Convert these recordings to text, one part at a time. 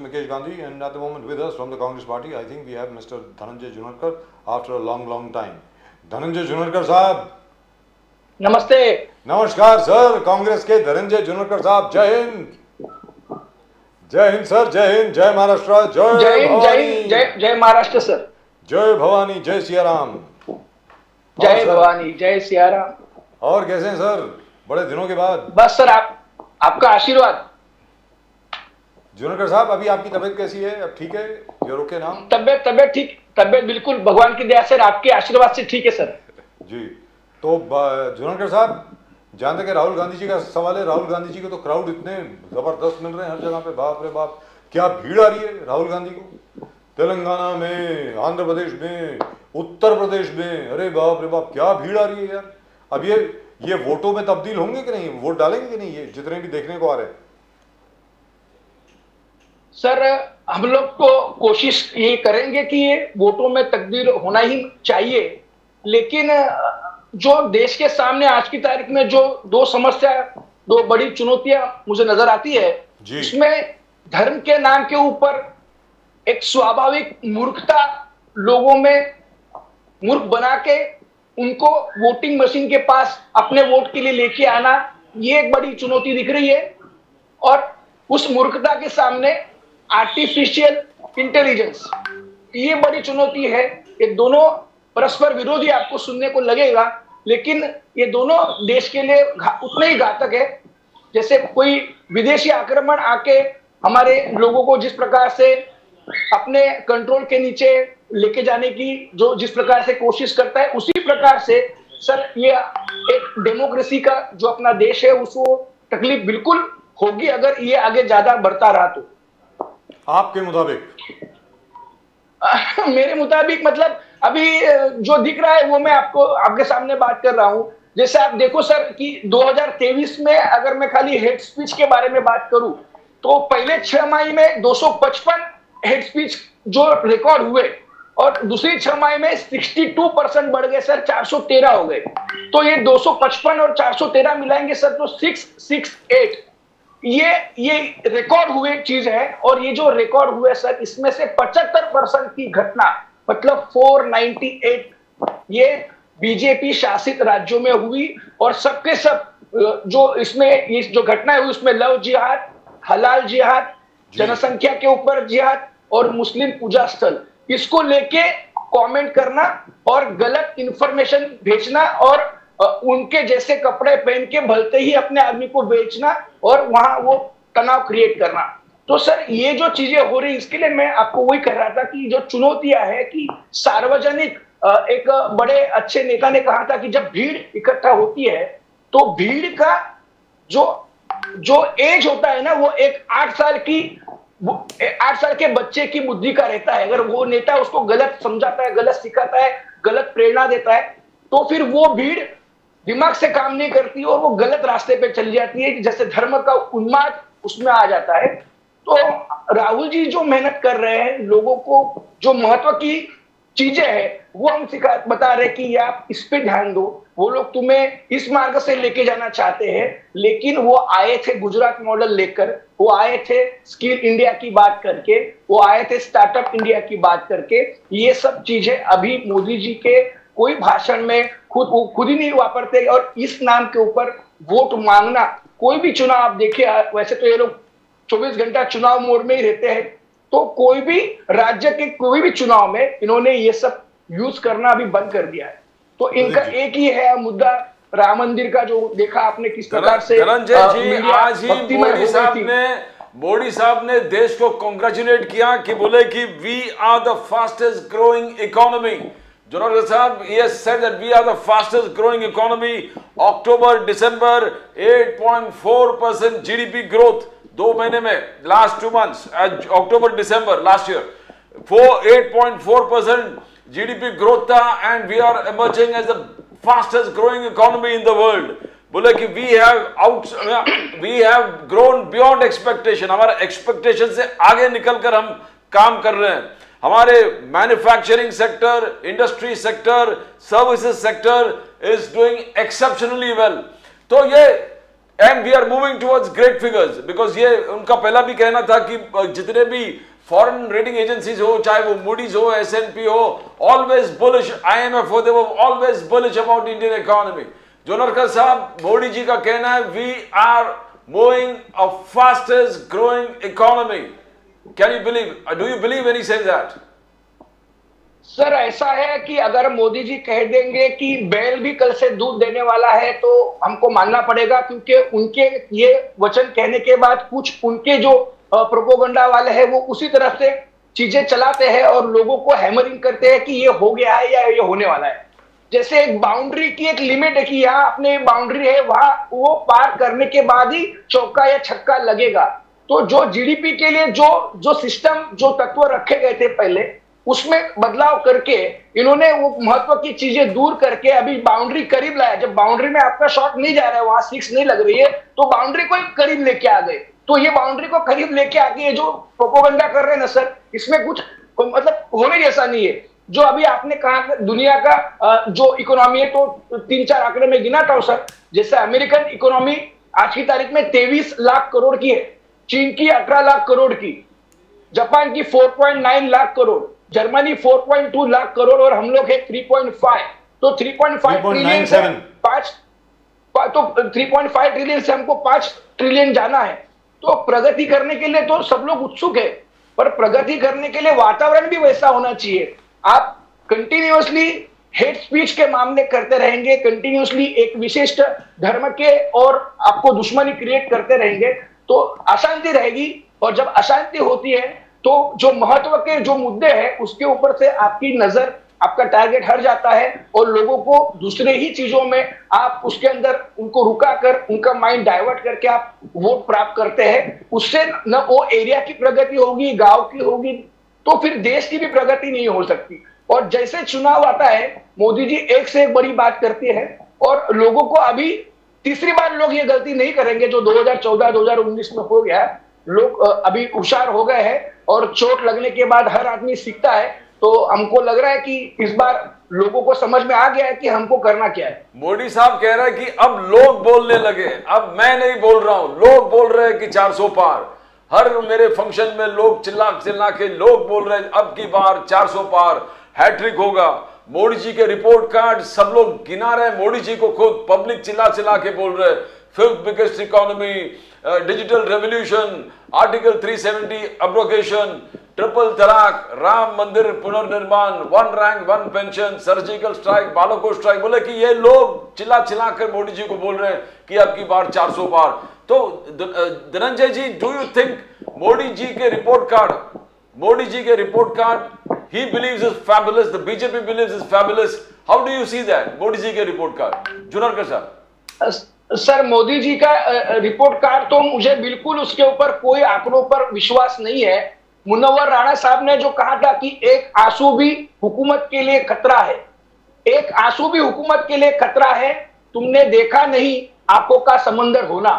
Mukesh Gandhi, and at the moment with us from the Congress Party, I think we have Mr. Dhananjay Junarkar after a long time. Dhananjay Junarkar साहब, नमस्ते। नमस्कार sir, Congress के धनंजय जुनरकर साहब, जय हिंद। जय Hind sir, जय हिंद, जय महाराष्ट्र, जय भवानी, जय महाराष्ट्र सर, जय भवानी, जय सिया राम, जय भवानी, जय सिया राम। और कैसे हैं सर, बड़े दिनों के बाद? बस सर आपका आशीर्वाद। जुनरकर साहब, अभी आपकी तबीयत कैसी है? अब ठीक है? यू ओके ना? तबीयत ठीक, तबीयत बिल्कुल भगवान की दया से, आपके आशीर्वाद से ठीक है सर। जी, तो जुनरकर साहब, जहां तक राहुल गांधी जी का सवाल है, राहुल गांधी जी को तो क्राउड इतने जबरदस्त मिल रहे हैं हर जगह पे, बाप रे बाप, क्या भीड़ आ रही है राहुल गांधी को। तेलंगाना में, आंध्र प्रदेश में, उत्तर प्रदेश में, अरे बाप रे बाप, क्या भीड़ आ रही है यार। अब ये वोटों में तब्दील होंगे कि नहीं, वोट डालेंगे कि नहीं, ये जितने भी देखने को आ रहे हैं? सर हम लोग तो कोशिश ये करेंगे कि ये वोटों में तब्दील होना ही चाहिए, लेकिन जो देश के सामने आज की तारीख में जो दो बड़ी चुनौतियां मुझे नजर आती है, इसमें धर्म के नाम के ऊपर एक स्वाभाविक मूर्खता लोगों में मूर्ख बना के उनको वोटिंग मशीन के पास अपने वोट के लिए लेके आना, ये एक बड़ी चुनौती दिख रही है। और उस मूर्खता के सामने आर्टिफिशियल इंटेलिजेंस, ये बड़ी चुनौती है। ये दोनों परस्पर विरोधी आपको सुनने को लगेगा, लेकिन ये दोनों देश के लिए उतने ही घातक है जैसे कोई विदेशी आक्रमण आके हमारे लोगों को जिस प्रकार से अपने कंट्रोल के नीचे लेके जाने की जिस प्रकार से कोशिश करता है, उसी प्रकार से सर ये एक डेमोक्रेसी का जो अपना देश है उसको तकलीफ बिल्कुल होगी अगर ये आगे ज्यादा बढ़ता रहा तो। आपके मुताबिक? मेरे मुताबिक मतलब अभी जो दिख रहा है वो मैं आपके सामने बात कर रहा हूं। जैसे आप देखो सर कि 2023 में अगर मैं खाली हेड स्पीच के बारे में बात करूं तो पहले 6 माह में 255 हेड स्पीच जो रिकॉर्ड हुए और दूसरी 6 माह में 62% बढ़ गए सर, 413 हो गए। तो ये 255 और 413 मिलाएंगे सर तो 668 ये रिकॉर्ड हुए चीज है। और ये जो रिकॉर्ड हुए सर, इसमें से 75% की घटना मतलब 498 ये बीजेपी शासित राज्यों में हुई। और सबके सब जो इसमें जो घटना है उसमें लव जिहाद, हलाल जिहाद, जनसंख्या के ऊपर जिहाद और मुस्लिम पूजा स्थल, इसको लेके कमेंट करना और गलत इंफॉर्मेशन भेजना और उनके जैसे कपड़े पहन के भलते ही अपने आदमी को बेचना और वहां वो तनाव क्रिएट करना। तो सर ये जो चीजें हो रही, इसके लिए मैं आपको वही कह रहा था कि जो चुनौतियां है कि सार्वजनिक, एक बड़े अच्छे नेता ने कहा था कि जब भीड़ इकट्ठा होती है तो भीड़ का जो एज होता है ना, वो एक 8 साल के बच्चे की बुद्धि का रहता है। अगर वो नेता उसको गलत समझाता है, गलत सिखाता है, गलत प्रेरणा देता है, तो फिर वो भीड़ दिमाग से काम नहीं करती और वो गलत रास्ते पे चली जाती है, जैसे धर्म का उन्माद उसमें आ जाता है। तो राहुल जी जो मेहनत कर रहे हैं, लोगों को जो महत्व की चीजें हैं वो हम बता रहे कि आप इस पे ध्यान दो, वो लोग तुम्हें इस मार्ग से लेके जाना चाहते हैं। लेकिन वो आए थे गुजरात मॉडल लेकर, वो आए थे स्किल इंडिया की बात करके, वो आए थे स्टार्टअप इंडिया की बात करके। ये सब चीजें अभी मोदी जी के कोई भाषण में खुद ही नहीं वापरते। और इस नाम के ऊपर वोट मांगना, कोई भी चुनाव आप देखिए, वैसे तो ये लोग 24 घंटा चुनाव मोड में ही रहते हैं, तो कोई भी राज्य के कोई भी चुनाव में इन्होंने ये सब यूज करना अभी बंद कर दिया है। तो इनका एक ही है मुद्दा, राम मंदिर का, जो देखा आपने किस प्रकार से धनंजय जी आज ही मोदी साहब ने देश को कांग्रेचुलेट किया कि बोले कि we are the fastest growing economy. Junarkar Sahab, he has said that we are the fastest growing economy. October, December, 8.4% GDP growth. 2 महीने में, last 2 months, October, December last year, 8.4% GDP growth था, and we are emerging as the fastest growing economy in the world. बोले कि we have grown beyond expectation. हमारे expectation से आगे निकलकर हम काम कर रहे हैं। हमारे manufacturing sector, industry sector, services sector is doing exceptionally well. तो ये and we are moving towards great figures, because ये उनका पहला भी कहना था कि जितने भी फॉरेन रेटिंग एजेंसीज हो, चाहे वो मूडीज हो, S&P हो, ऑलवेज बुलिश, IMF हो, दे वो always bullish about Indian economy. Jonarkar साहब, मोदी जी का कहना है we are moving a fastest growing economy. Can you believe, do you believe when he says that? Sir ऐसा है कि अगर मोदी जी कह देंगे कि बैल भी कल से दूध देने वाला है तो हमको मानना पड़ेगा, क्योंकि उनके ये वचन कहने के बाद कुछ उनके जो प्रोपोगंडा वाले हैं वो उसी तरफ से चीजें चलाते हैं और लोगों को हैमरिंग करते हैं कि ये हो गया है या ये होने वाला है। जैसे एक बाउंड्री की एक लिमिट है कि यहाँ अपने बाउंड्री है, वहां वो पार करने के बाद ही चौका या छक्का लगेगा। तो जो जीडीपी के लिए जो सिस्टम, जो तत्व रखे गए थे पहले, उसमें बदलाव करके इन्होंने वो महत्व की चीजें दूर करके अभी बाउंड्री करीब लाया। जब बाउंड्री में आपका शॉट नहीं जा रहा है, वहां 6 नहीं लग रही है, तो बाउंड्री को करीब लेके आ गए। तो ये बाउंड्री को करीब लेके आके ये जो प्रोपोगंडा कर रहे हैं ना सर, इसमें कुछ मतलब होने जैसा नहीं है। जो अभी आपने कहा दुनिया का जो इकोनॉमी है, तो 3-4 आंकड़े में गिनाता हूं सर। जैसे अमेरिकन इकोनॉमी आज की तारीख में 23 लाख करोड़ की है, चीन की 18 लाख करोड़ की, जापान की 4.9 लाख करोड़, जर्मनी 4.2 लाख करोड़ और हम लोग है 3.5। तो 3.5 ट्रिलियन से 3.5 ट्रिलियन से हमको 5 ट्रिलियन जाना है। तो प्रगति करने के लिए तो सब लोग उत्सुक है, पर प्रगति करने के लिए वातावरण भी वैसा होना चाहिए। आप कंटिन्यूअसली हेट स्पीच के मामले करते रहेंगे, कंटिन्यूअसली एक विशिष्ट धर्म के और आपको दुश्मनी क्रिएट करते रहेंगे तो अशांति रहेगी। और जब अशांति होती है तो जो महत्व के जो मुद्दे हैं उसके ऊपर से आपकी नजर, आपका टारगेट हट जाता है और लोगों को दूसरे ही चीजों में आप उसके अंदर उनको रुका कर उनका माइंड डाइवर्ट करके आप वोट प्राप्त करते हैं। उससे न वो एरिया की प्रगति होगी, गांव की होगी, तो फिर देश की भी प्रगति नहीं हो सकती। और जैसे चुनाव आता है, मोदी जी एक से एक बड़ी बात करती है और लोगों को अभी तीसरी बार लोग ये गलती नहीं करेंगे जो 2014-2019 में हो गया। लोग अभी होशियार हो गए हैं और चोट लगने के बाद हर आदमी सीखता है। तो हमको लग रहा है कि इस बार लोगों को समझ में आ गया है कि हमको करना क्या है। मोदी साहब कह रहे हैं कि अब लोग बोलने लगे, अब मैं नहीं बोल रहा हूं, लोग बोल रहे हैं कि 400 पार। हर मेरे फंक्शन में लोग चिल्ला चिल्ला के लोग बोल रहे हैं अब की बार 400 पार, हैट्रिक होगा। मोदी जी के रिपोर्ट कार्ड सब लोग गिना रहे हैं, मोदी जी को खुद पब्लिक चिल्ला चिल्ला के बोल रहे हैं 5th biggest economy, digital revolution, article 370 abrogation, triple तलाक, राम मंदिर पुनर्निर्माण, 1 rank 1 pension, surgical strike, Balakot strike. बोले कि ये लोग चिल्ला चिल्ला कर मोदी जी को बोल रहे हैं कि अब की बार 400 पार। तो धनंजय जी, do you think Modi ji के report card he believes is fabulous, the BJP believes is fabulous? How do you see that Modi ji के रिपोर्ट कार्ड? जुनारकर साहब। सर, मोदी जी का रिपोर्ट कार्ड तो मुझे बिल्कुल उसके ऊपर कोई आंकड़ों पर विश्वास नहीं है। मुनव्वर राणा साहब ने जो कहा था कि एक आंसू भी हुकूमत के लिए खतरा है, एक आंसू भी हुकूमत के लिए खतरा है, तुमने देखा नहीं आंखों का समंदर होना।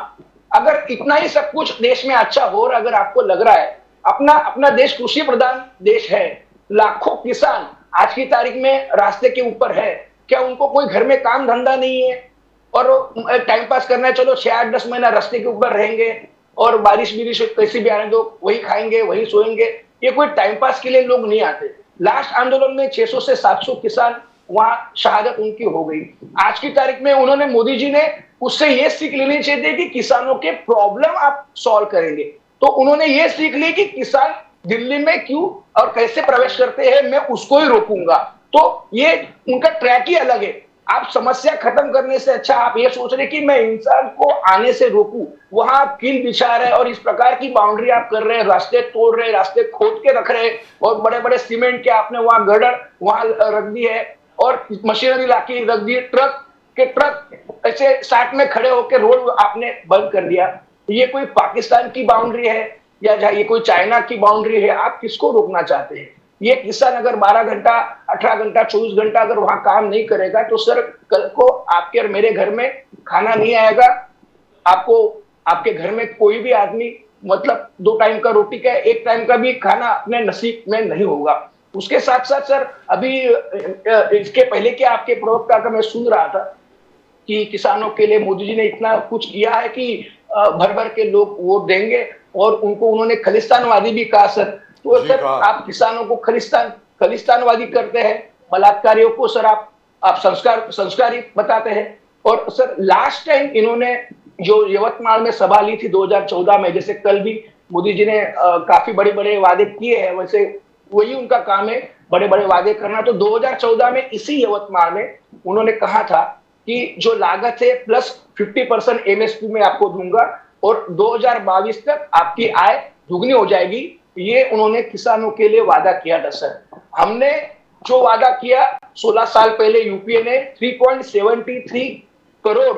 अगर इतना ही सब कुछ देश में अच्छा हो और अगर आपको लग रहा है अपना देश कृषि प्रधान देश है, लाखों किसान आज की तारीख में रास्ते के ऊपर है, क्या उनको कोई घर में काम धंधा नहीं है और टाइम पास करना है? चलो 6-8-10 महीना रास्ते के ऊपर रहेंगे और बारिश कैसी भी आने दो, वही खाएंगे वही सोएंगे। ये कोई टाइम पास के लिए लोग नहीं आते। लास्ट आंदोलन में 600 से 700 किसान वहां शहादत उनकी हो गई। आज की तारीख में उन्होंने, मोदी जी ने उससे ये सीख लेनी चाहिए कि किसानों के प्रॉब्लम आप सॉल्व करेंगे। तो उन्होंने ये सीख ली कि किसान दिल्ली में क्यों और कैसे प्रवेश करते हैं, मैं उसको ही रोकूंगा। तो ये उनका ट्रैक ही अलग है। आप समस्या खत्म करने से अच्छा आप ये सोच रहे कि मैं इंसान को आने से रोकूं, वहां आप कील बिछा रहे हैं और इस प्रकार की बाउंड्री आप कर रहे हैं, रास्ते तोड़ रहे हैं, रास्ते खोद के रख रहे हैं और बड़े बड़े सीमेंट के आपने वहां गर्डर वहां रख दी है और मशीनरी लाके रख दी, ट्रक ऐसे साथ में खड़े होकर रोड आपने बंद कर दिया। ये कोई पाकिस्तान की बाउंड्री है या ये कोई चाइना की बाउंड्री है? आप किसको रोकना चाहते हैं? ये किसान अगर 12 घंटा 18 घंटा 24 घंटा अगर वहां काम नहीं करेगा तो सर कल को आपके और मेरे घर में खाना नहीं आएगा। आपको आपके घर में कोई भी आदमी मतलब 2 टाइम का रोटी का 1 टाइम का भी खाना अपने नसीब में नहीं होगा। उसके साथ साथ सर अभी इसके पहले के आपके प्रवक्ता का मैं सुन रहा था कि किसानों के लिए मोदी जी ने इतना कुछ किया है कि भर भर के लोग वोट देंगे, और उनको उन्होंने खलिस्तानवादी भी कहा सर। तो सर आप किसानों को खलिस्तानवादी करते हैं, बलात्कारियों को सर आप संस्कारी बताते हैं। और सर लास्ट टाइम इन्होंने जो यवतमाल में सभा ली थी 2014 में, जैसे कल भी मोदी जी ने काफी बड़े बड़े वादे किए हैं, वैसे वही उनका काम है बड़े बड़े वादे करना। तो 2014 में इसी यवतमाल में उन्होंने कहा था कि जो लागत है प्लस 50% एमएसपी में आपको दूंगा और 2022 तक आपकी आय दुगनी हो जाएगी। ये उन्होंने किसानों के लिए वादा किया था सर। हमने जो वादा किया 16 साल पहले यूपीए ने 3.73 करोड़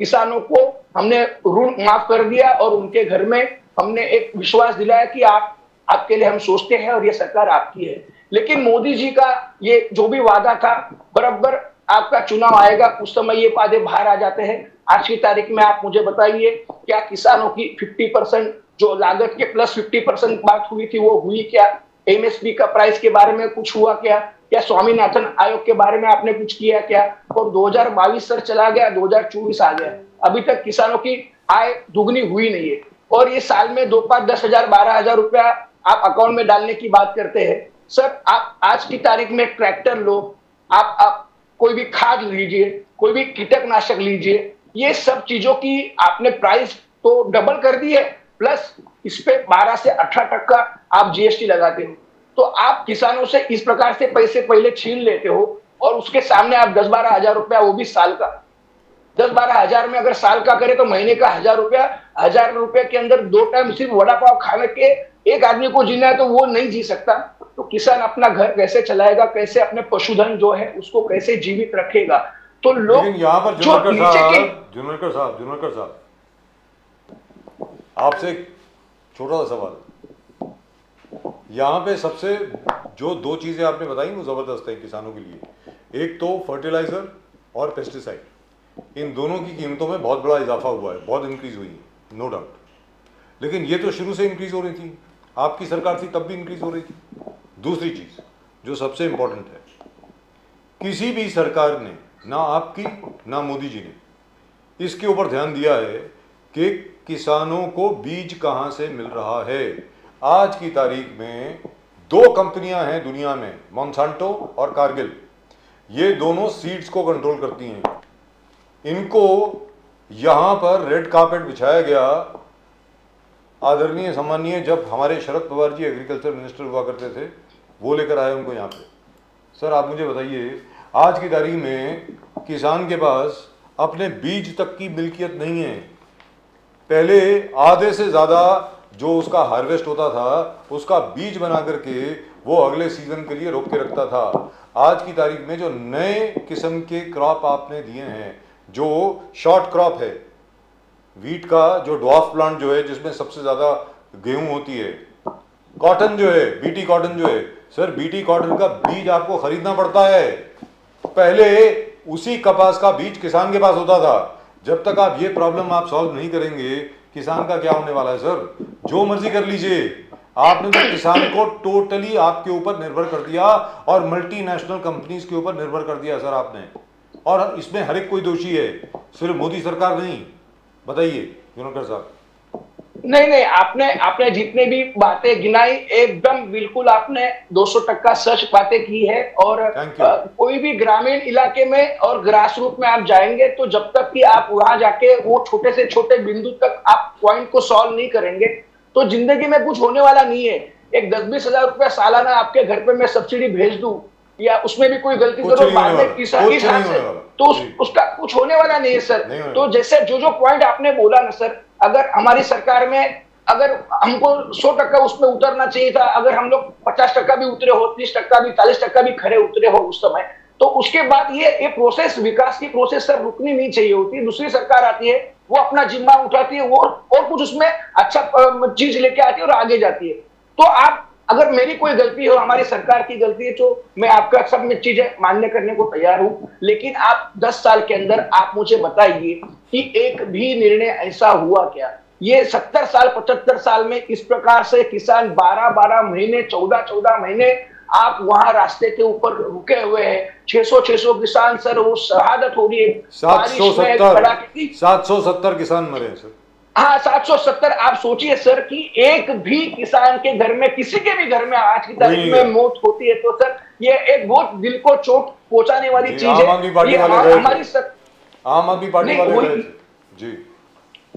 किसानों को हमने ऋण माफ कर दिया और उनके घर में हमने एक विश्वास दिलाया कि आपके लिए हम सोचते हैं और ये सरकार आपकी है। लेकिन मोदी जी का ये जो भी वादा था, बराबर आपका चुनाव आएगा उस समय ये वादे बाहर आ जाते हैं। आज की तारीख में आप मुझे बताइए, क्या किसानों की 50% जो लागत के प्लस 50% बात हुई थी वो हुई क्या? एमएसपी का प्राइस के बारे में कुछ हुआ क्या? क्या स्वामीनाथन आयोग के बारे में आपने कुछ किया क्या? और 2022 सर चला गया, 2024 आ गया, अभी तक किसानों की आय दुगनी हुई नहीं है। और ये साल में 2, 5, 10,000, 12,000 रुपया आप अकाउंट में डालने की बात करते हैं। सर आप आज की तारीख में ट्रैक्टर लो, आप कोई भी खाद लीजिए, कोई भी कीटनाशक लीजिए, ये सब चीजों की आपने प्राइस तो डबल कर दी है, प्लस इस पे 12 से 18% आप जीएसटी लगाते हो। तो आप किसानों से इस प्रकार से पैसे पहले छीन लेते हो और उसके सामने आप 10-12 हजार रुपया, वो भी साल का 10-12 हजार में अगर साल का करे तो महीने का 1,000 रुपया, 1,000 रुपए के अंदर 2 टाइम सिर्फ वड़ा पाव खाने के एक आदमी को जीना है तो वो नहीं जी सकता। तो किसान अपना घर कैसे चलाएगा, कैसे अपने पशुधन जो है उसको कैसे जीवित रखेगा? तो लोग यहाँ पर जुनरकर साहब आपसे एक छोटा सा सवाल। यहाँ पे सबसे जो 2 चीजें आपने बताई वो जबरदस्त है किसानों के लिए। एक तो फर्टिलाइजर और पेस्टिसाइड, इन दोनों की कीमतों में बहुत बड़ा इजाफा हुआ है, बहुत इंक्रीज हुई है, नो डाउट। लेकिन ये तो शुरू से इंक्रीज हो रही थी, आपकी सरकार थी तब भी इंक्रीज हो रही थी। दूसरी चीज जो सबसे इंपॉर्टेंट है, किसी भी सरकार ने, ना आपकी ना मोदी जी ने, इसके ऊपर ध्यान दिया है कि किसानों को बीज कहां से मिल रहा है। आज की तारीख में 2 कंपनियां हैं दुनिया में, मॉन्सांटो और कारगिल, ये दोनों सीड्स को कंट्रोल करती हैं। इनको यहां पर रेड कार्पेट बिछाया गया। आदरणीय सम्मानीय जब हमारे शरद पवार जी एग्रीकल्चर मिनिस्टर हुआ करते थे, वो लेकर आए उनको यहाँ पे। सर आप मुझे बताइए, आज की तारीख में किसान के पास अपने बीज तक की मिल्कियत नहीं है। पहले आधे से ज़्यादा जो उसका हार्वेस्ट होता था उसका बीज बना करके वो अगले सीजन के लिए रोक के रखता था। आज की तारीख में जो नए किस्म के क्रॉप आपने दिए हैं, जो शॉर्ट क्रॉप है, वीट का जो ड्वार्फ प्लांट जो है जिसमें सबसे ज़्यादा गेहूं होती है, कॉटन जो है, बीटी कॉटन जो है, सर बीटी कॉटन का बीज आपको खरीदना पड़ता है। पहले उसी कपास का बीज किसान के पास होता था। जब तक आप ये प्रॉब्लम आप सॉल्व नहीं करेंगे, किसान का क्या होने वाला है? सर जो मर्जी कर लीजिए, आपने तो किसान को टोटली आपके ऊपर निर्भर कर दिया और मल्टीनेशनल कंपनीज के ऊपर निर्भर कर दिया सर आपने। और इसमें हर एक कोई दोषी है, सिर्फ मोदी सरकार नहीं। बताइए जुनकर साहब। नहीं, आपने जितने भी बातें गिनाई एकदम बिल्कुल आपने 200% सच बातें की है। और कोई भी ग्रामीण इलाके में और ग्रास रूट में आप जाएंगे तो जब तक कि आप वहां जाके वो छोटे से छोटे बिंदु तक आप पॉइंट को सॉल्व नहीं करेंगे तो जिंदगी में कुछ होने वाला नहीं है। एक 10-20 हजार रुपया सालाना आपके घर पे मैं सब्सिडी भेज दूं या उसमें भी कोई गलती करो बाद में किसान से, तो उसका कुछ होने वाला नहीं है सर। तो जैसे जो पॉइंट आपने बोला ना सर, अगर हमारी सरकार में अगर हमको 100% उसमें उतरना चाहिए था, अगर हम लोग 50% भी उतरे हो, 30% भी, 40% भी खड़े उतरे हो उस समय, तो उसके बाद ये प्रोसेस, विकास की प्रोसेस सर रुकनी नहीं चाहिए होती। दूसरी सरकार आती है, वो अपना जिम्मा उठाती है, वो और कुछ उसमें अच्छा चीज लेके आती है और आगे जाती है। तो आप, अगर मेरी कोई गलती हो, हमारी सरकार की गलती है, तो मैं आपका सब में चीजें मान्य करने को तैयार हूं। लेकिन आप 10 साल के अंदर आप मुझे बताइए कि एक भी निर्णय ऐसा हुआ क्या? ये 70 साल 75 साल में इस प्रकार से किसान 12-12 महीने, 14-14 महीने आप वहां रास्ते के ऊपर रुके हुए हैं, 600 किसान सर वो शहादत हो रही है बारिश में, कड़ाके की 770 किसान मरे हैं सर। हाँ 770। आप सोचिए सर कि एक भी किसान के घर में, किसी के भी घर में आज की तारीख में मौत होती है तो सर ये एक बहुत दिल को चोट पहुंचाने वाली चीज है। आम आदमी पार्टी वाले गए थे जी।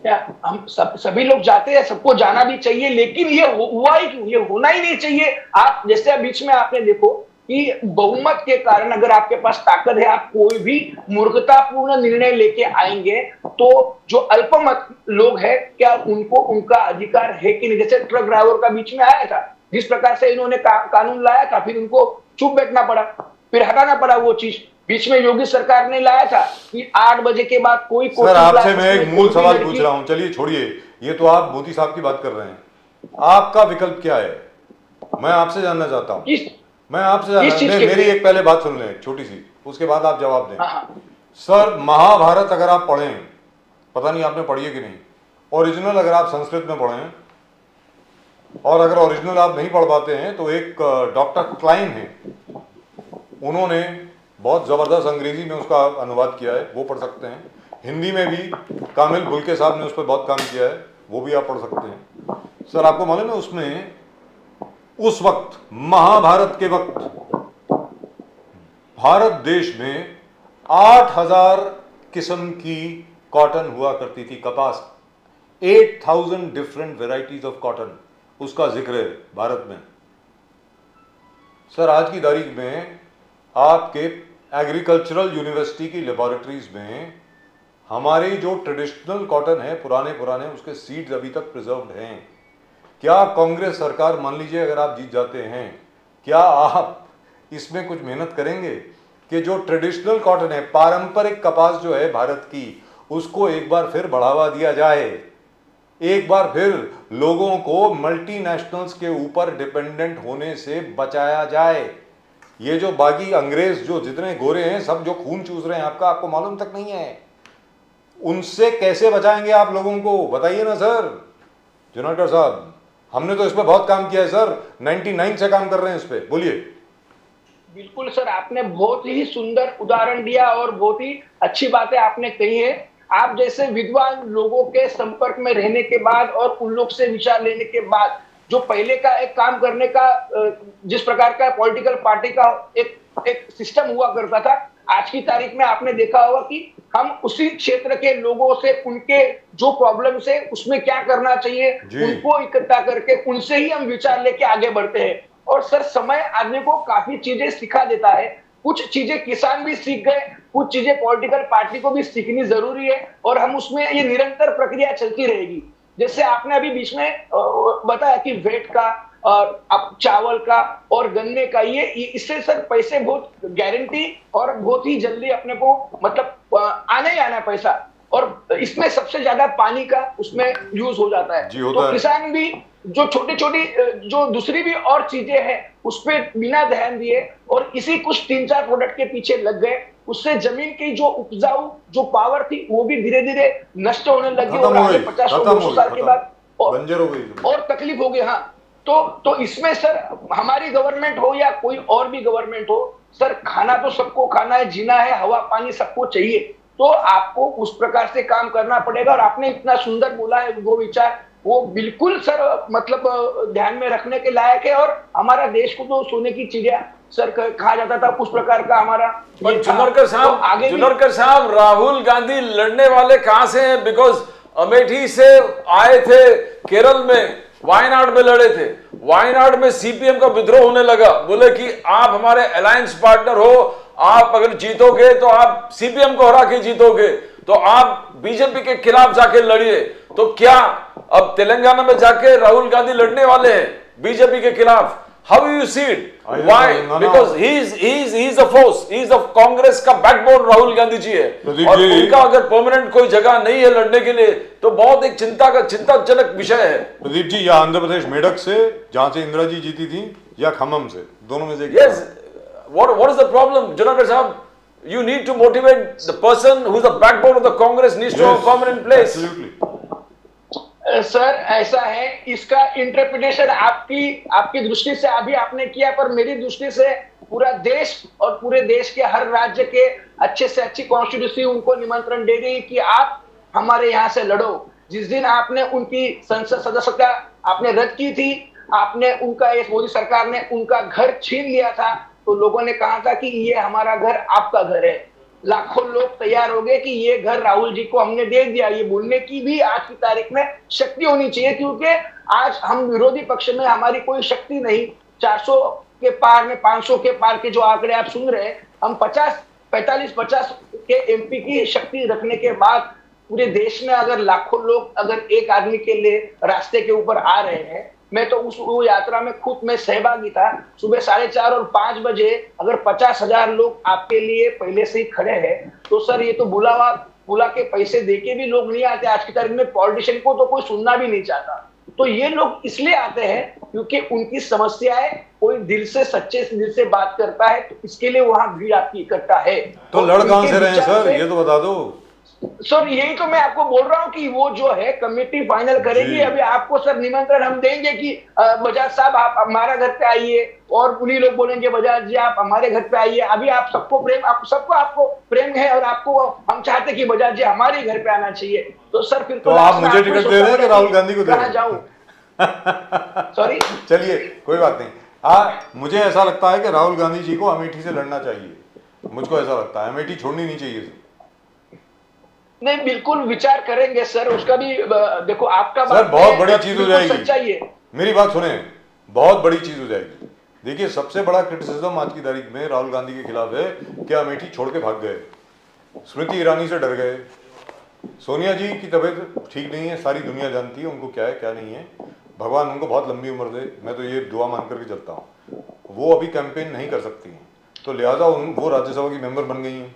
क्या हम सभी लोग जाते हैं, सबको जाना भी चाहिए, लेकिन ये हुआ ही क्यों? ये होना ही नहीं चाहिए। आप जैसे बीच में आपने देखो कि बहुमत के कारण अगर आपके पास ताकत है, आप कोई भी मूर्खतापूर्ण निर्णय लेके आएंगे तो जो अल्पमत लोग हैं क्या उनको उनका अधिकार है कि नहीं? जैसे ट्रक ड्राइवर का बीच में आया था, जिस प्रकार से इन्होंने कानून लाया था, फिर उनको चुप बैठना पड़ा, फिर हटाना पड़ा वो चीज। बीच में योगी सरकार ने लाया था कि 8 बजे के बाद कोई सर आपसे मैं एक मूल सवाल पूछ रहा हूं, चलिए छोड़िए ये तो आप मोदी साहब की बात कर रहे हैं, आपका विकल्प क्या है मैं आपसे जानना चाहता हूं। मैं आपसे जानना, मेरी एक पहले बात सुन लें छोटी सी, उसके बाद आप जवाब दें। सर महाभारत अगर आप पढ़ें, पता नहीं आपने पढ़ी है कि नहीं, ओरिजिनल अगर आप संस्कृत में पढ़ें, और अगर ओरिजिनल आप नहीं पढ़ पाते हैं तो एक डॉक्टर क्लाइन है, उन्होंने बहुत जबरदस्त अंग्रेजी में उसका अनुवाद किया है, वो पढ़ सकते हैं। हिंदी में भी कामिल बुल्के साहब ने उस पर बहुत काम किया है, वो भी आप पढ़ सकते हैं। सर आपको मालूम है उसमें उस वक्त महाभारत के वक्त भारत देश में 8000 किस्म की कॉटन हुआ करती थी, कपास, 8000 डिफरेंट वेराइटीज ऑफ कॉटन, उसका जिक्र है भारत में। सर आज की तारीख में आपके एग्रीकल्चरल यूनिवर्सिटी की लेबोरेटरीज में हमारे जो ट्रेडिशनल कॉटन है पुराने उसके सीड्स अभी तक प्रिजर्व्ड हैं। क्या कांग्रेस सरकार, मान लीजिए अगर आप जीत जाते हैं, क्या आप इसमें कुछ मेहनत करेंगे कि जो ट्रेडिशनल कॉटन है, पारंपरिक कपास जो है भारत की, उसको एक बार फिर बढ़ावा दिया जाए, एक बार फिर लोगों को मल्टीनेशनल्स के ऊपर डिपेंडेंट होने से बचाया जाए। ये जो बाकी अंग्रेज जो जितने गोरे हैं सब जो खून चूस रहे हैं आपका, आपको मालूम तक नहीं है, उनसे कैसे बचाएंगे आप लोगों को, बताइए ना सर। जुनागढ़ साहब हमने तो इस पे बहुत काम किया है सर, 99 से काम कर रहे हैं इस पे, बोलिए। बिल्कुल सर, आपने बहुत ही सुंदर उदाहरण दिया और बहुत ही अच्छी बातें आपने कही है। आप जैसे विद्वान लोगों के संपर्क में रहने के बाद और उन लोग से विचार लेने के बाद जो पहले का एक काम करने का जिस प्रकार का पॉलिटिकल पार्टी का एक सिस्टम हुआ करता था, आज की तारीख में आपने देखा होगा कि हम उसी क्षेत्र के लोगों से उनके जो प्रॉब्लम्स है उसमें क्या करना चाहिए उनको इकट्ठा करके उनसे ही हम विचार लेके आगे बढ़ते हैं। और सर समय आदमी को काफी चीजें सिखा देता है, कुछ चीजें किसान भी सीख गए, कुछ चीजें पॉलिटिकल पार्टी को भी सीखनी जरूरी है और हम उसमें ये निरंतर प्रक्रिया चलती रहेगी। जैसे आपने अभी बीच में बताया कि वेट का और अब चावल का और गन्ने का, ये इससे सर पैसे बहुत गारंटी और बहुत ही जल्दी अपने को मतलब आने ही आना पैसा, और इसमें सबसे ज्यादा पानी का उसमें यूज हो जाता है। तो किसान भी जो छोटी छोटी जो दूसरी भी और चीजें हैं उस पर बिना ध्यान दिए और इसी कुछ 3-4 प्रोडक्ट के पीछे लग गए, उससे जमीन की जो उपजाऊ जो पावर थी वो भी धीरे धीरे नष्ट होने लगी और 50-200 साल के बाद और तकलीफ हो गई। हाँ, तो इसमें सर हमारी गवर्नमेंट हो या कोई और भी गवर्नमेंट हो, सर खाना तो सबको खाना है, जीना है, हवा पानी सबको चाहिए, तो आपको उस प्रकार से काम करना पड़ेगा। और आपने इतना सुंदर बोला है वो विचार, वो बिल्कुल सर मतलब ध्यान में रखने के लायक है। और हमारा देश को तो सोने की चिड़िया सर कहा जाता था, उस प्रकार का हमारा। जुनरकर साहब राहुल गांधी लड़ने वाले कहां से हैं? बिकॉज अमेठी से आए थे, केरल में वायनाड में लड़े थे, वायनाड में सीपीएम का विद्रोह होने लगा, बोले कि आप हमारे अलायंस पार्टनर हो, आप अगर जीतोगे तो आप सीपीएम को हरा के जीतोगे, तो आप बीजेपी के खिलाफ जाके लड़िए। तो क्या अब तेलंगाना में जाके राहुल गांधी लड़ने वाले हैं बीजेपी के खिलाफ? How do you see it? Why? Because he is a force, he is a Congress का बैकबोन राहुल गांधी जी है, और उनका अगर परमानेंट कोई जगह नहीं है लड़ने के लिए तो बहुत एक चिंताजनक विषय है। प्रदीप जी, या आंध्र प्रदेश मेडक से जहां से इंदिरा जी जीती थी, या खम्मम से, दोनों में से yes, what is the problem? Junagadh साहब, you need to motivate the person who is the backbone of the Congress needs to have a permanent place. Absolutely. Sir ऐसा है, इसका इंटरप्रिटेशन आपकी आपकी दृष्टि से अभी आपने किया, पर मेरी दृष्टि से पूरा देश और पूरे देश के हर राज्य के अच्छे से अच्छी कॉन्स्टिट्यूंसी उनको निमंत्रण दे रही है कि आप हमारे यहाँ से लड़ो। जिस दिन आपने उनकी संसद सदस्यता आपने रद्द की थी, आपने उनका, इस मोदी सरकार ने उनका घर छीन लिया था, तो लोगों ने कहा था कि ये हमारा घर आपका घर है। लाखों लोग तैयार हो गए कि ये घर राहुल जी को हमने दे दिया। ये बोलने की भी आज की तारीख में शक्ति होनी चाहिए, क्योंकि आज हम विरोधी पक्ष में हमारी कोई शक्ति नहीं। 400 के पार में, 500 के पार के जो आंकड़े आप सुन रहे हैं, हम 45 के एमपी की शक्ति रखने के बाद पूरे देश में अगर लाखों लोग अगर एक आदमी के लिए रास्ते के ऊपर आ रहे हैं, मैं तो वो यात्रा में खुद मैं सहभागी था। सुबह 4:30 और 5 बजे अगर 50,000 लोग आपके लिए पहले से ही खड़े हैं, तो सर ये तो बुला के पैसे देके भी लोग नहीं आते। आज की तारीख में पॉलिटिशियन को तो कोई सुनना भी नहीं चाहता। तो ये लोग इसलिए आते हैं क्योंकि उनकी समस्याएं कोई दिल से, सच्चे से दिल से बात करता है, तो इसके लिए वहां भीड़ आपकी इकट्ठा है। तो लड़ कहां से रहे हैं सर, ये तो बता दो सर। यही तो मैं आपको बोल रहा हूँ कि वो जो है कमेटी फाइनल करेगी। अभी आपको सर निमंत्रण हम देंगे कि बजाज साहब आप हमारा घर पे आइए, और उन्हीं लोग बोलेंगे बजाज जी आप हमारे घर पे आइए। अभी आप सबको प्रेम, आपको प्रेम है, और आपको हम चाहते कि बजाज जी हमारे घर पे आना चाहिए। तो सर फिर तो आप मुझे टिकट दे रहे हैं कि राहुल गांधी को दे रहे हैं? जाऊं सॉरी, चलिए कोई बात नहीं। मुझे ऐसा लगता है कि राहुल गांधी जी को अमेठी से लड़ना चाहिए। मुझको ऐसा लगता है अमेठी छोड़नी नहीं चाहिए। नहीं, बिल्कुल विचार करेंगे सर, उसका भी देखो आपका सर बहुत बड़ी चीज हो जाएगी। सच्चाई है, मेरी बात सुने, बहुत बड़ी चीज हो जाएगी। देखिए सबसे बड़ा क्रिटिसिज्म आज की तारीख में राहुल गांधी के खिलाफ है कि अमेठी छोड़ के भाग गए, स्मृति ईरानी से डर गए। सोनिया जी की तबीयत ठीक नहीं है, सारी दुनिया जानती है उनको क्या है क्या नहीं है। भगवान उनको बहुत लंबी उम्र दे, मैं तो ये दुआ मान करके चलता हूँ। वो अभी कैंपेन नहीं कर सकती हैं, तो लिहाजा वो राज्यसभा की मेंबर बन गई हैं।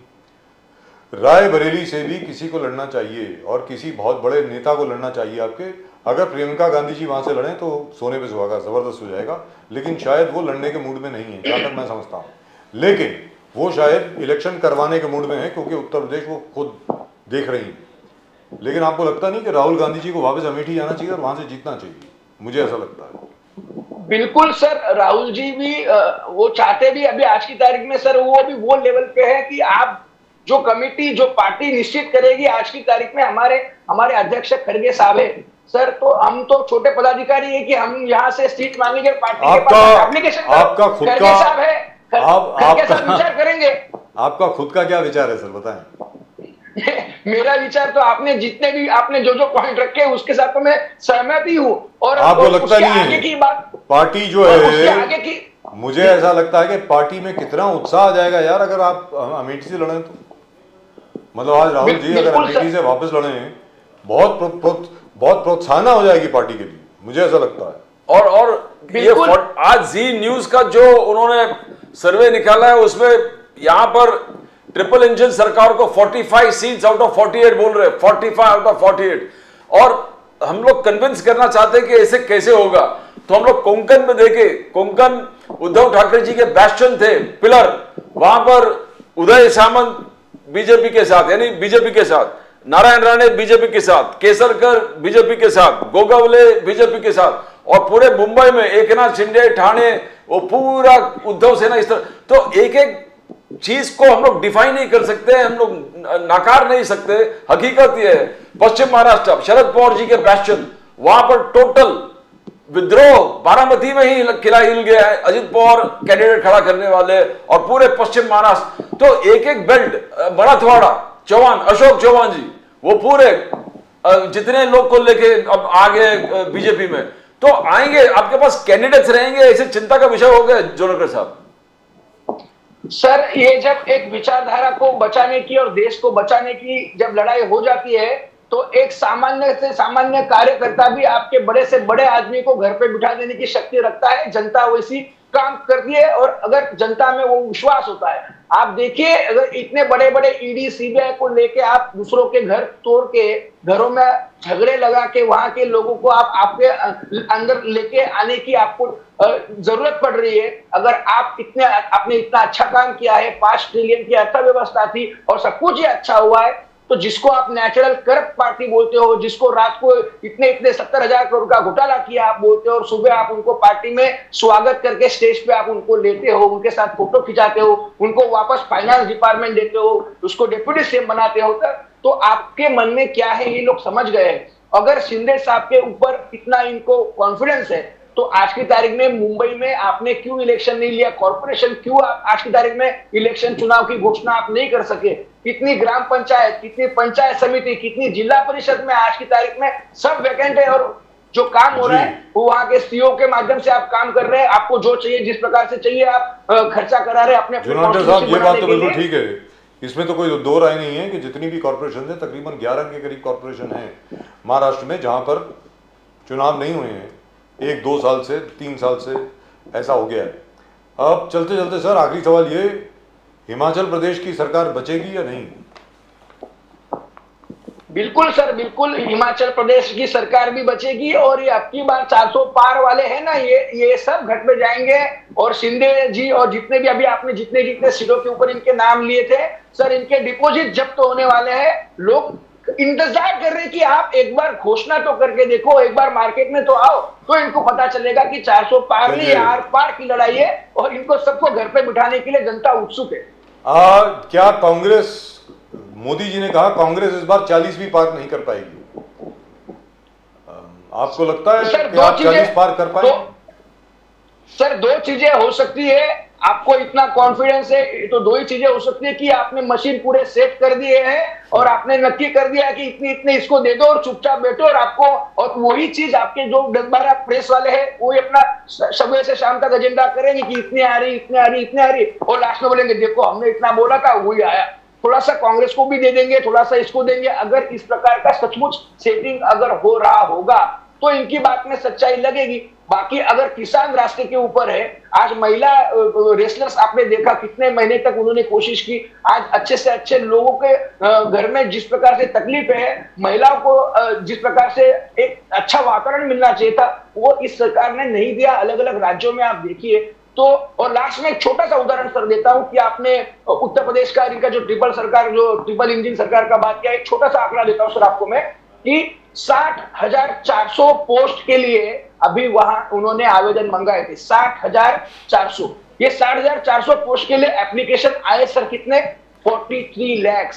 रायबरेली से भी किसी को लड़ना चाहिए और किसी बहुत बड़े नेता को लड़ना चाहिए आपके। अगर प्रियंका गांधी जी वहां से लड़ें तो सोने पे सुहागा जबरदस्त हो जाएगा, लेकिन शायद वो लड़ने के मूड में नहीं है जहां तक मैं समझता हूँ। लेकिन वो शायद इलेक्शन करवाने के मूड में है, क्योंकि उत्तर प्रदेश वो खुद देख रही है। लेकिन आपको लगता नहीं कि राहुल गांधी जी को वापस अमेठी आना चाहिए और वहां से जीतना चाहिए? मुझे ऐसा लगता है। बिल्कुल सर, राहुल जी भी वो चाहते भी। अभी आज की तारीख में सर वो अभी वो लेवल पे है कि आप जो कमेटी, जो पार्टी निश्चित करेगी, आज की तारीख में हमारे अध्यक्ष खड़गे साहब है सर। तो हम तो छोटे पदाधिकारी है कि हम यहाँ से सीट मांगेंगे पार्टी के पास एप्लीकेशन। आपका खुद का साहब है, खड़गे साहब विचार करेंगे। आपका खुद का क्या विचार है सर, बताएं? मेरा विचार तो आपने जो पॉइंट रखे उसके साथ तो मैं सहमत ही हूँ। और आपको लगता नहीं है आगे की बात, पार्टी जो है, आगे की, मुझे ऐसा लगता है कि पार्टी में कितना उत्साह आ जाएगा यार अगर आप अमेठी से लड़ें तो। मतलब आज राहुल जी अगर अमेठी से वापस लड़े, बहुत प्रोत्साहन हो जाएगी पार्टी के लिए, मुझे ऐसा लगता है। और ये आज जी न्यूज का जो उन्होंने सर्वे निकाला है, उसमें यहां पर ट्रिपल इंजन सरकार को 45 सीट्स आउट ऑफ 48 बोल रहे हैं, 45 आउट ऑफ 48। और हम लोग कन्विंस करना चाहते हैं कि ऐसे कैसे होगा, तो हम लोग कोंकण में देखे, कोंकण उद्धव ठाकरे जी के बैस्टन थे, पिलर। वहां पर उदय सामंत बीजेपी के साथ, यानी बीजेपी के साथ, नारायण राणे बीजेपी के साथ, केसरकर बीजेपी के साथ, गोगावले बीजेपी के साथ, और पूरे मुंबई में एकनाथ शिंदे, ठाणे, वो पूरा उद्धव सेना। इस तरह तो एक एक चीज को हम लोग डिफाइन नहीं कर सकते, हम लोग नकार नहीं सकते। हकीकत यह है, पश्चिम महाराष्ट्र शरद पवार जी के बैस्टन, वहां पर टोटल विद्रोह बारामती में ही किला हिल गया है। अजित पवार कैंडिडेट खड़ा करने वाले, और पूरे पश्चिम महाराष्ट्र, तो एक एक बेल्ट, मराठवाड़ा, चौहान, अशोक चौहान जी, वो पूरे जितने लोग को लेके अब आगे बीजेपी में तो आएंगे, आपके पास कैंडिडेट्स रहेंगे, ऐसे चिंता का विषय हो गया जोनकर साहब। सर ये जब एक विचारधारा को बचाने की और देश को बचाने की जब लड़ाई हो जाती है, तो एक सामान्य से सामान्य कार्यकर्ता भी आपके बड़े से बड़े आदमी को घर पे बिठा देने की शक्ति रखता है। जनता वैसी काम करती है, और अगर जनता में वो विश्वास होता है। आप देखिए, अगर इतने बड़े बड़े ईडी सीबीआई को लेके आप दूसरों के घर तोड़ के, घरों में झगड़े लगा के, वहां के लोगों को आप आपके अंदर लेके आने की आपको जरूरत पड़ रही है। अगर आपने इतना अच्छा काम किया है, 5 ट्रिलियन की अर्थव्यवस्था थी और सब कुछ ही अच्छा हुआ है, तो जिसको आप नेचुरल करप्ट पार्टी बोलते हो, जिसको रात को इतने इतने 70,000 करोड़ का घोटाला किया आप बोलते हो, और सुबह आप उनको पार्टी में स्वागत करके स्टेज पे आप उनको लेते हो, उनके साथ फोटो खिंचाते हो, उनको वापस फाइनेंस डिपार्टमेंट देते हो, उसको डिप्यूटी सीएम बनाते हो, तो आपके मन में क्या है ये लोग समझ गए हैं। अगर शिंदे साहब के ऊपर इतना इनको कॉन्फिडेंस है तो आज की तारीख में मुंबई में आपने क्यों इलेक्शन नहीं लिया, कॉर्पोरेशन क्यों आज की तारीख में इलेक्शन चुनाव की घोषणा आप नहीं कर सके, कितनी ग्राम पंचायत, कितनी पंचायत समिति, कितनी जिला परिषद में आज की तारीख में सब वैकेंट है, और जो काम हो रहा है वो वहां के सीओ के माध्यम से आप काम कर रहे हैं, आपको जो चाहिए जिस प्रकार से चाहिए आप खर्चा करा रहे हैं अपने जुनागढ़ साहब, ये बात तो बिल्कुल ठीक है, इसमें तो कोई दो राय नहीं है कि जितनी भी कॉर्पोरेशन है, तकरीबन 11 के करीब कॉर्पोरेशन है महाराष्ट्र में जहां पर चुनाव नहीं हुए हैं 1-2 साल से, 3 साल से ऐसा हो गया है। अब चलते चलते सर आखिरी सवाल ये, हिमाचल प्रदेश की सरकार बचेगी या नहीं? बिल्कुल सर, बिल्कुल हिमाचल प्रदेश की सरकार भी बचेगी, और ये आपकी बात 400 पार वाले हैं ना, ये सब घट में जाएंगे, और शिंदे जी और जितने भी अभी आपने जितने सीटों के ऊपर इनके नाम लिए थे सर, इनके डिपॉजिट जब्त होने वाले हैं। लोग इंतजार कर रहे हैं कि आप एक बार घोषणा तो करके देखो, एक बार मार्केट में तो आओ, तो इनको पता चलेगा कि 400 पार नहीं, आर पार की लड़ाई है, और इनको सबको घर पे बिठाने के लिए जनता उत्सुक है। क्या कांग्रेस, मोदी जी ने कहा कांग्रेस इस बार 40 भी पार नहीं कर पाएगी, आपको लगता है सर, कि आप 40 पार कर पाएंगे? सर, दो चीजें हो सकती है, आपको इतना कॉन्फिडेंस है तो दो ही चीजें हो सकती है कि आपने मशीन पूरे सेट कर दिए हैं और आपने नक्की कर दिया कि इतने इतने इसको दे दो और चुपचाप बैठो, और आपको, और वही चीज आपके जो 10-12 प्रेस वाले हैं वो अपना सुबह से शाम तक एजेंडा करेंगे कि इतनी आ रही, इतनी आ रही, इतनी आ रही, और लास्ट में बोलेंगे देखो हमने इतना बोला था वही आया। थोड़ा सा कांग्रेस को भी दे देंगे, थोड़ा सा इसको देंगे। अगर इस प्रकार का सचमुच सेटिंग अगर हो रहा होगा तो इनकी बात में सच्चाई लगेगी। बाकी अगर किसान रास्ते के ऊपर है, आज महिला रेसलर्स आपने देखा कितने महीने तक उन्होंने कोशिश की, आज अच्छे से अच्छे लोगों के घर में जिस प्रकार से तकलीफ है, महिलाओं को जिस प्रकार से एक अच्छा वातावरण मिलना चाहिए था वो इस सरकार ने नहीं दिया। अलग अलग राज्यों में आप देखिए तो, और लास्ट में एक छोटा सा उदाहरण सर देता हूं कि आपने उत्तर प्रदेश का इनका जो ट्रिपल इंजन सरकार का बात किया, एक छोटा सा आंकड़ा देता हूं सर आपको मैं कि 60,400 पोस्ट के लिए अभी वहां उन्होंने आवेदन मंगाए थे, 60,400। ये 60,400 पोस्ट के लिए एप्लीकेशन आए सर कितने, 43 लाख।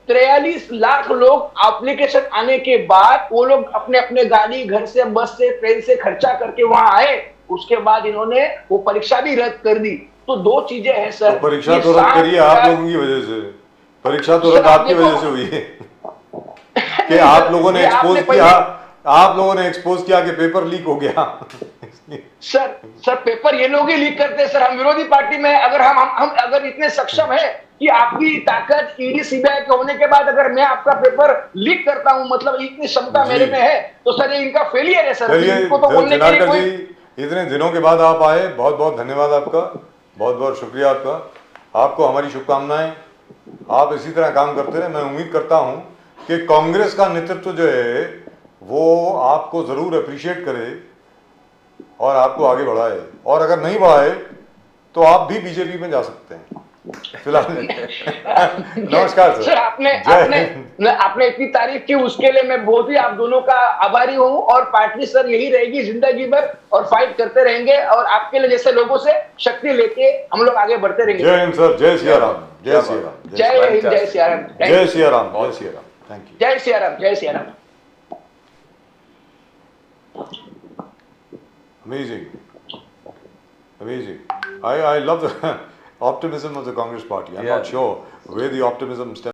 43 लाख लोग एप्लीकेशन आने के बाद वो लोग अपने अपने गाड़ी, घर से, बस से, ट्रेन से खर्चा करके वहां आए, उसके बाद इन्होंने वो परीक्षा भी रद्द कर दी। तो दो चीजें हैं सर, तो परीक्षा तो रद्द करिए आप लोगों की वजह से, परीक्षा तो रद्द आपकी वजह से हुई है कि आप लोगों ने एक्सपोज किया, आप लोगों ने एक्सपोज किया कि पेपर लीक हो गया सर पेपर ये लोग ही लीक करते हैं सर। हम विरोधी पार्टी में अगर हम अगर इतने सक्षम है कि आपकी ताकत ईडी सीबीआई के होने के बाद अगर मैं आपका पेपर लीक करता हूं, मतलब इतनी क्षमता मेरे में है, तो सर ये इनका फेलियर है सर। इनको तो बोलने के लिए कोई, इतने दिनों के बाद आप आए, बहुत बहुत धन्यवाद आपका, बहुत बहुत शुक्रिया आपका, आपको हमारी शुभकामनाएं, आप इसी तरह काम करते रहे। मैं उम्मीद करता हूं कि कांग्रेस का नेतृत्व जो है वो आपको जरूर अप्रिशिएट करे और आपको आगे बढ़ाए, और अगर नहीं बढ़ाए तो आप भी बीजेपी में जा सकते हैं फिलहाल नमस्कार सर। आपने इतनी तारीफ की उसके लिए मैं बहुत ही आप दोनों का आभारी हूं, और पार्टी सर यही रहेगी जिंदगी भर, और फाइट करते रहेंगे, और आपके लिए जैसे लोगों से शक्ति लेके हम लोग आगे बढ़ते रहेंगे। जय हिंद सर, जय सिया राम, जय सिया राम, जय हिंद, जय सिया राम, जय सिया राम, जय सिया राम, थैंक यू, जय सिया राम, जय Siya Ram. Amazing. I love the optimism of the Congress party. I'm not sure where the optimism stems